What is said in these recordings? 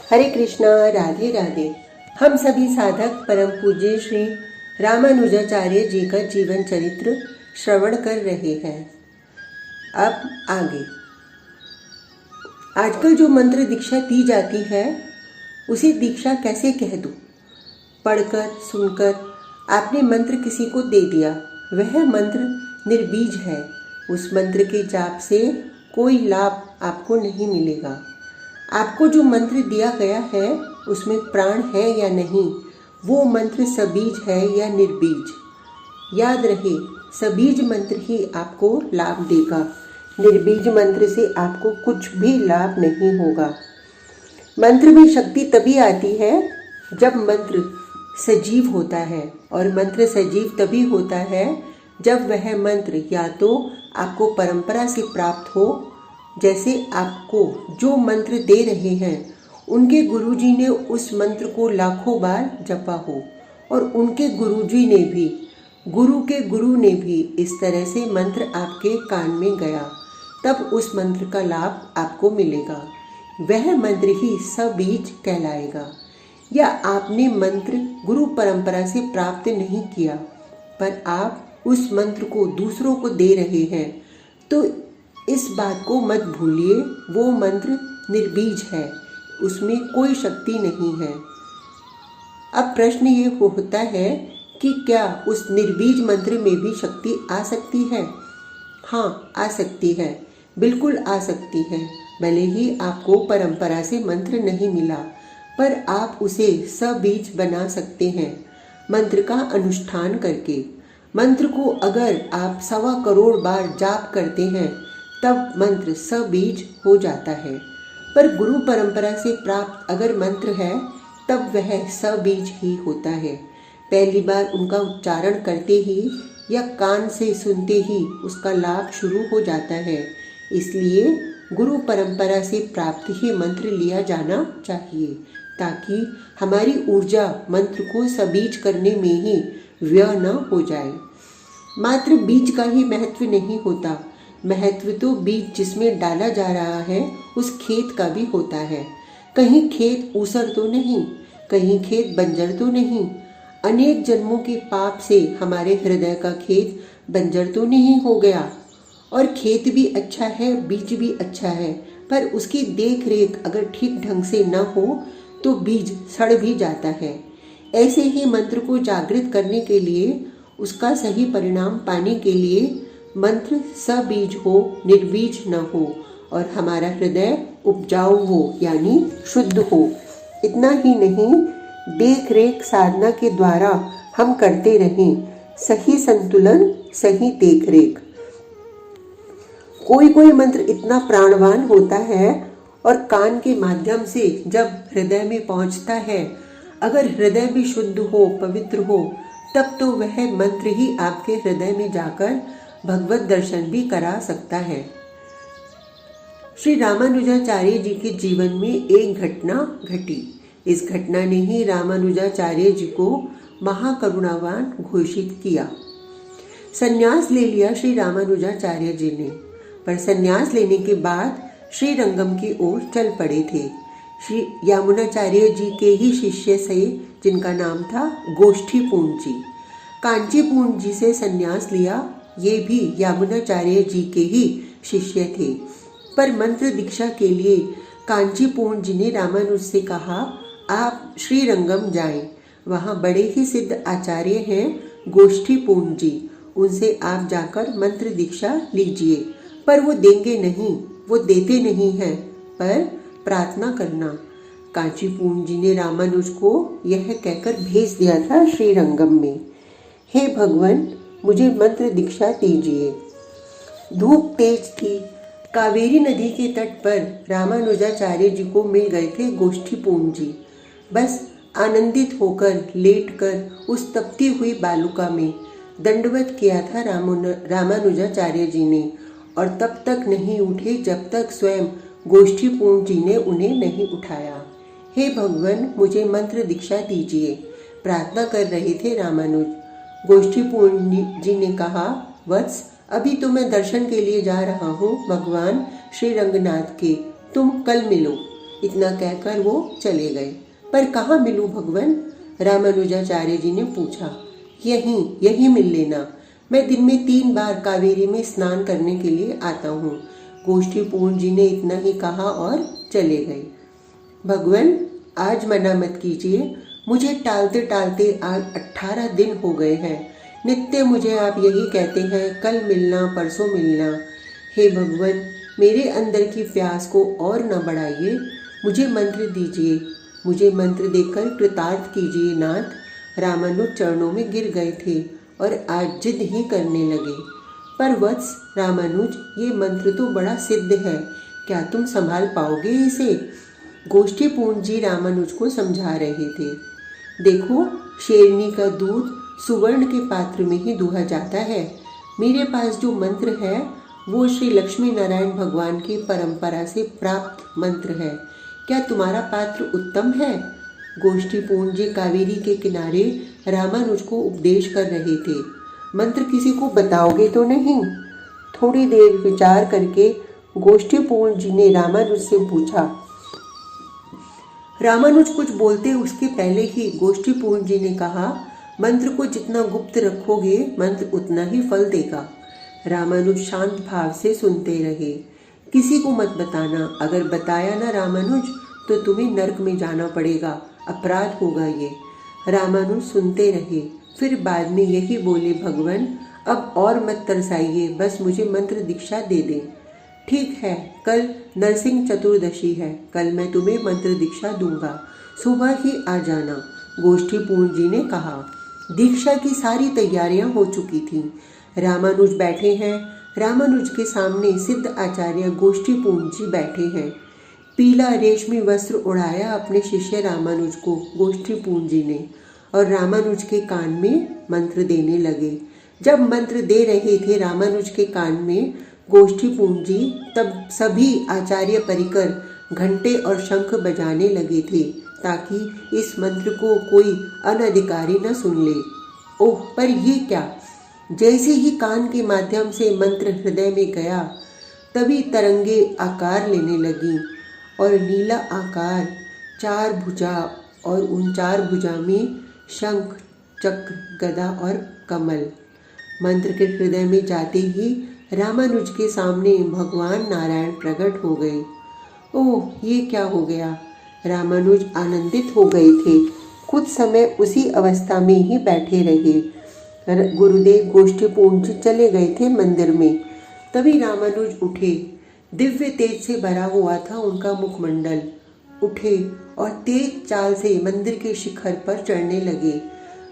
हरे कृष्णा, राधे राधे। हम सभी साधक परम पूज्य श्री रामानुजाचार्य जी का जीवन चरित्र श्रवण कर रहे हैं। अब आगे आजकल जो मंत्र दीक्षा दी जाती है उसे दीक्षा कैसे कह दूं? पढ़कर सुनकर आपने मंत्र किसी को दे दिया, वह मंत्र निर्बीज है। उस मंत्र के जाप से कोई लाभ आपको नहीं मिलेगा। आपको जो मंत्र दिया गया है उसमें प्राण है या नहीं, वो मंत्र सबीज है या निर्बीज। याद रहे, सबीज मंत्र ही आपको लाभ देगा, निर्बीज मंत्र से आपको कुछ भी लाभ नहीं होगा। मंत्र में शक्ति तभी आती है जब मंत्र सजीव होता है, और मंत्र सजीव तभी होता है जब वह मंत्र या तो आपको परंपरा से प्राप्त हो, जैसे आपको जो मंत्र दे रहे हैं उनके गुरुजी ने उस मंत्र को लाखों बार जपा हो, और उनके गुरुजी ने भी, गुरु के गुरु ने भी इस तरह से मंत्र आपके कान में गया, तब उस मंत्र का लाभ आपको मिलेगा। वह मंत्र ही सबीज कहलाएगा। या आपने मंत्र गुरु परंपरा से प्राप्त नहीं किया, पर आप उस मंत्र को दूसरों को दे रहे हैं, तो इस बात को मत भूलिए, वो मंत्र निर्बीज है, उसमें कोई शक्ति नहीं है। अब प्रश्न ये होता है कि क्या उस निर्बीज मंत्र में भी शक्ति आ सकती है? हाँ, आ सकती है, बिल्कुल आ सकती है। भले ही आपको परंपरा से मंत्र नहीं मिला, पर आप उसे सबीज बना सकते हैं मंत्र का अनुष्ठान करके। मंत्र को अगर आप 1.25 करोड़ बार जाप करते हैं तब मंत्र सबीज हो जाता है। पर गुरु परंपरा से प्राप्त अगर मंत्र है तब वह सबीज ही होता है। पहली बार उनका उच्चारण करते ही या कान से सुनते ही उसका लाभ शुरू हो जाता है। इसलिए गुरु परंपरा से प्राप्त ही मंत्र लिया जाना चाहिए, ताकि हमारी ऊर्जा मंत्र को सबीज करने में ही व्यय न हो जाए। मात्र बीज का ही महत्व नहीं होता, महत्व तो बीज जिसमें डाला जा रहा है उस खेत का भी होता है। कहीं खेत ऊसर तो नहीं, कहीं खेत बंजर तो नहीं। अनेक जन्मों के पाप से हमारे हृदय का खेत बंजर तो नहीं हो गया, और खेत भी अच्छा है, बीज भी अच्छा है, पर उसकी देख रेख अगर ठीक ढंग से न हो तो बीज सड़ भी जाता है। ऐसे ही मंत्र को जागृत करने के लिए, उसका सही परिणाम पाने के लिए मंत्र सबीज हो, निर्बीज न हो, और हमारा हृदय उपजाऊ हो, यानी शुद्ध हो। इतना ही नहीं, देख रेख साधना के द्वारा हम करते रहें, सही संतुलन, सही देख रेख। कोई कोई मंत्र इतना प्राणवान होता है और कान के माध्यम से जब हृदय में पहुंचता है, अगर हृदय भी शुद्ध हो, पवित्र हो, तब तो वह मंत्र ही आपके हृदय में जाकर भगवत दर्शन भी करा सकता है। श्री रामानुजाचार्य जी के जीवन में एक घटना घटी। इस घटना ने ही रामानुजाचार्य जी को महाकरुणावान घोषित किया। संन्यास ले लिया श्री रामानुजाचार्य जी ने, पर संन्यास लेने के बाद श्री रंगम की ओर चल पड़े थे। श्री यामुनाचार्य जी के ही शिष्य से, जिनका नाम था गोष्ठीपूर्ण जी। कांचीपूर्ण जी से संन्यास लिया, ये भी यामुनाचार्य जी के ही शिष्य थे। पर मंत्र दीक्षा के लिए कांचीपूर्ण जी ने रामानुज से कहा, आप श्रीरंगम जाएं, वहाँ बड़े ही सिद्ध आचार्य हैं गोष्ठीपूर्ण जी, उनसे आप जाकर मंत्र दीक्षा लीजिए। पर वो देंगे नहीं, वो देते नहीं हैं, पर प्रार्थना करना। कांचीपूर्ण जी ने रामानुज को यह कहकर भेज दिया था श्रीरंगम में, हे भगवान, मुझे मंत्र दीक्षा दीजिए। धूप तेज थी। कावेरी नदी के तट पर रामानुजाचार्य जी को मिल गए थे गोष्ठीपूर्ण जी। बस आनंदित होकर लेटकर उस तपती हुई बालुका में दंडवत किया था रामानुजाचार्य जी ने, और तब तक नहीं उठे जब तक स्वयं गोष्ठीपूर्ण जी ने उन्हें नहीं उठाया। हे भगवान, मुझे मंत्र दीक्षा दीजिए, प्रार्थना कर रहे थे रामानुज। गोष्ठीपूर्ण जी ने कहा, वत्स, अभी तो मैं दर्शन के लिए जा रहा हूँ भगवान श्री रंगनाथ के, तुम कल मिलो। इतना कहकर वो चले गए। पर कहाँ मिलूं भगवान? रामानुजाचार्य जी ने पूछा। यहीं यहीं मिल लेना। मैं दिन में 3 बार कावेरी में स्नान करने के लिए आता हूँ। गोष्ठीपूर्ण जी ने इतना ही कहा और चले गए। भगवान, आज मना मत कीजिए। मुझे टालते टालते आज 18 दिन हो गए हैं। नित्य मुझे आप यही कहते हैं, कल मिलना, परसों मिलना। हे भगवान, मेरे अंदर की प्यास को और न बढ़ाइए। मुझे मंत्र दीजिए, मुझे मंत्र देकर कृतार्थ कीजिए नाथ। रामानुज चरणों में गिर गए थे और आज जिद ही करने लगे। पर वत्स रामानुज, ये मंत्र तो बड़ा सिद्ध है, क्या तुम संभाल पाओगे इसे? गोष्ठीपूर्ण जी रामानुज को समझा रहे थे। देखो, शेरनी का दूध सुवर्ण के पात्र में ही दुहा जाता है। मेरे पास जो मंत्र है वो श्री लक्ष्मी नारायण भगवान की परंपरा से प्राप्त मंत्र है। क्या तुम्हारा पात्र उत्तम है? गोष्ठीपूर्ण जी कावेरी के किनारे रामानुज को उपदेश कर रहे थे। मंत्र किसी को बताओगे तो नहीं? थोड़ी देर विचार करके गोष्ठीपूर्ण जी ने रामानुज से पूछा। रामानुज कुछ बोलते उसके पहले ही गोष्ठीपूर्ण जी ने कहा, मंत्र को जितना गुप्त रखोगे मंत्र उतना ही फल देगा। रामानुज शांत भाव से सुनते रहे। किसी को मत बताना, अगर बताया ना रामानुज तो तुम्हें नरक में जाना पड़ेगा, अपराध होगा ये। रामानुज सुनते रहे, फिर बाद में यही बोले, भगवान अब और मत तरसाइए, बस मुझे मंत्र दीक्षा दे दें। ठीक है, कल नरसिंह चतुर्दशी है, कल मैं तुम्हें मंत्र दीक्षा दूंगा, सुबह ही आ जाना। गोष्ठीपूर्ण जी ने कहा। दीक्षा की सारी तैयारियां हो चुकी थीं। रामानुज बैठे हैं। रामानुज के सामने सिद्ध आचार्य गोष्ठीपूर्ण जी बैठे हैं। पीला रेशमी वस्त्र उड़ाया अपने शिष्य रामानुज को गोष्ठीपूर्ण जी ने और रामानुज के कान में मंत्र देने लगे। जब मंत्र दे रहे थे रामानुज के कान में गोष्ठीपूर्ण जी, तब सभी आचार्य परिकर घंटे और शंख बजाने लगे थे ताकि इस मंत्र को कोई अनधिकारी न सुन ले। ओह, पर ये क्या! जैसे ही कान के माध्यम से मंत्र हृदय में गया, तभी तरंगे आकार लेने लगी और नीला आकार, 4 भुजा और उन 4 भुजा में शंख, चक्र, गदा और कमल। मंत्र के हृदय में जाते ही रामानुज के सामने भगवान नारायण प्रकट हो गए। ओह, ये क्या हो गया! रामानुज आनंदित हो गए थे। कुछ समय उसी अवस्था में ही बैठे रहे। गुरुदेव गोष्ठीपूर्ण जी चले गए थे मंदिर में। तभी रामानुज उठे। दिव्य तेज से भरा हुआ था उनका मुखमंडल। उठे और तेज चाल से मंदिर के शिखर पर चढ़ने लगे।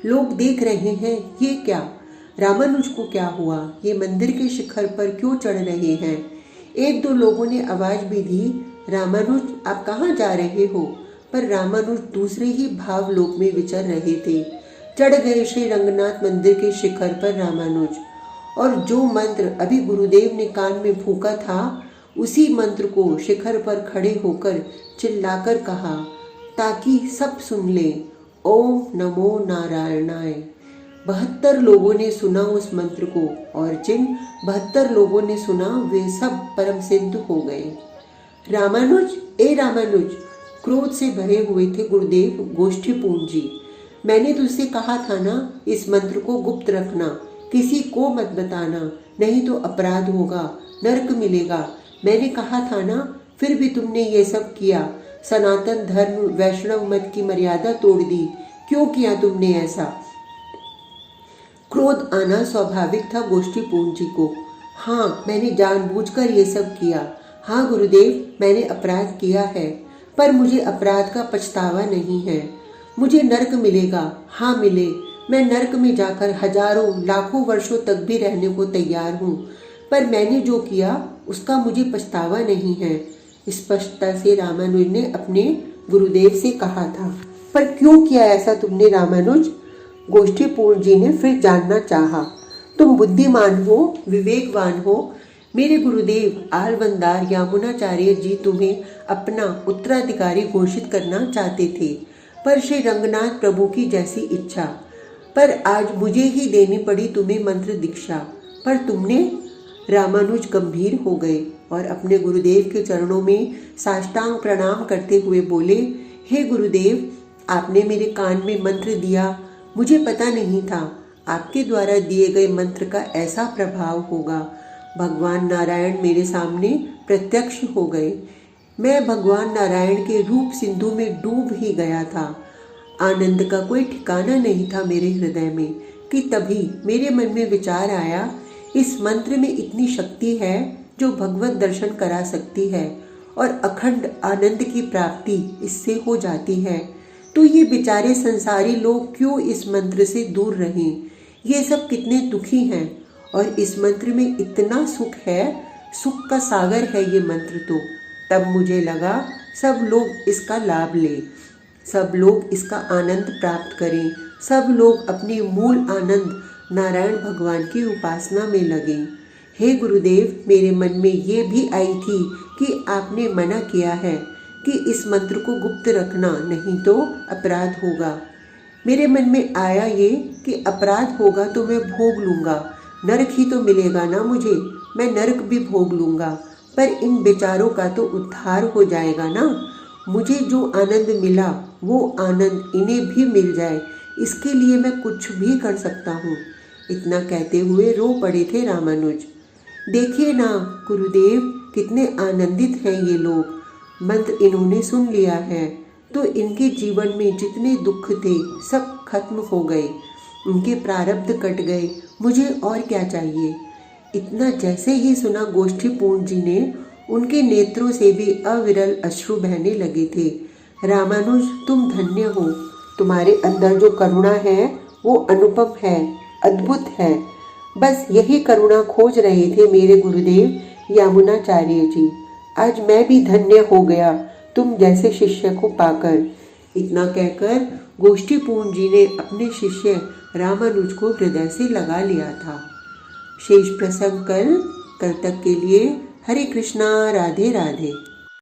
लोग देख रहे हैं, ये क्या! रामानुज को क्या हुआ? ये मंदिर के शिखर पर क्यों चढ़ रहे हैं? 1-2 लोगों ने आवाज भी दी, रामानुज आप कहाँ जा रहे हो? पर रामानुज दूसरे ही भावलोक में विचर रहे थे। चढ़ गए श्री रंगनाथ मंदिर के शिखर पर रामानुज, और जो मंत्र अभी गुरुदेव ने कान में फूंका था उसी मंत्र को शिखर पर खड़े होकर चिल्लाकर कहा ताकि सब सुन ले, ओम नमो नारायणाय। 72 लोगों ने सुना उस मंत्र को, और जिन 72 लोगों ने सुना वे सब परम सिद्ध हो गए। रामानुज, ए रामानुज, क्रोध से भरे हुए थे गुरुदेव गोष्ठीपूर्ण जी। मैंने तुझसे कहा था ना, इस मंत्र को गुप्त रखना, किसी को मत बताना, नहीं तो अपराध होगा, नरक मिलेगा। मैंने कहा था ना, फिर भी तुमने ये सब किया। सनातन धर्म वैष्णव मत की मर्यादा तोड़ दी। क्यों किया तुमने ऐसा? क्रोध आना स्वाभाविक था गोष्ठीपूर्ण जी को। हाँ, मैंने जानबूझकर ये सब किया। हाँ गुरुदेव, मैंने अपराध किया है, पर मुझे अपराध का पछतावा नहीं है। मुझे नरक मिलेगा, हाँ मिले। मैं नरक में जाकर हजारों लाखों वर्षों तक भी रहने को तैयार हूँ, पर मैंने जो किया उसका मुझे पछतावा नहीं है। स्पष्टता से रामानुज ने अपने गुरुदेव से कहा था। पर क्यों किया ऐसा तुमने रामानुज? गोष्ठीपूर्ण जी ने फिर जानना चाहा। तुम बुद्धिमान हो, विवेकवान हो। मेरे गुरुदेव आलवंदार यामुनाचार्य जी तुम्हें अपना उत्तराधिकारी घोषित करना चाहते थे, पर श्री रंगनाथ प्रभु की जैसी इच्छा। पर आज मुझे ही देनी पड़ी तुम्हें मंत्र दीक्षा। पर तुमने? रामानुज गंभीर हो गए। और अपने गुरुदेव के चरणों में साष्टांग प्रणाम करते हुए बोले, हे गुरुदेव, आपने मेरे कान में मंत्र दिया, मुझे पता नहीं था आपके द्वारा दिए गए मंत्र का ऐसा प्रभाव होगा। भगवान नारायण मेरे सामने प्रत्यक्ष हो गए। मैं भगवान नारायण के रूप सिंधु में डूब ही गया था। आनंद का कोई ठिकाना नहीं था मेरे हृदय में कि तभी मेरे मन में विचार आया, इस मंत्र में इतनी शक्ति है जो भगवत दर्शन करा सकती है और अखंड आनंद की प्राप्ति इससे हो जाती है। तो ये बेचारे संसारी लोग क्यों इस मंत्र से दूर रहें? ये सब कितने दुखी हैं और इस मंत्र में इतना सुख है, सुख का सागर है ये मंत्र। तो तब मुझे लगा सब लोग इसका लाभ लें, सब लोग इसका आनंद प्राप्त करें, सब लोग अपनी मूल आनंद नारायण भगवान की उपासना में लगें। हे गुरुदेव, मेरे मन में ये भी आई थी कि आपने मना किया है कि इस मंत्र को गुप्त रखना, नहीं तो अपराध होगा। मेरे मन में आया ये कि अपराध होगा तो मैं भोग लूँगा, नरक ही तो मिलेगा ना मुझे, मैं नरक भी भोग लूँगा, पर इन बेचारों का तो उद्धार हो जाएगा ना। मुझे जो आनंद मिला वो आनंद इन्हें भी मिल जाए, इसके लिए मैं कुछ भी कर सकता हूँ। इतना कहते हुए रो पड़े थे रामानुज। देखिए ना गुरुदेव, कितने आनंदित हैं ये लोग। मंत्र इन्होंने सुन लिया है तो इनके जीवन में जितने दुख थे सब खत्म हो गए, उनके प्रारब्ध कट गए। मुझे और क्या चाहिए? इतना जैसे ही सुना गोष्ठीपूर्ण जी ने, उनके नेत्रों से भी अविरल अश्रु बहने लगे थे। रामानुज, तुम धन्य हो, तुम्हारे अंदर जो करुणा है वो अनुपम है, अद्भुत है। बस यही करुणा खोज रहे थे मेरे गुरुदेव यामुनाचार्य जी। आज मैं भी धन्य हो गया तुम जैसे शिष्य को पाकर। इतना कहकर गोष्ठीपूर्ण जी ने अपने शिष्य रामानुज को हृदय से लगा लिया था। शेष प्रसंग कल तक के लिए हरे कृष्णा, राधे राधे।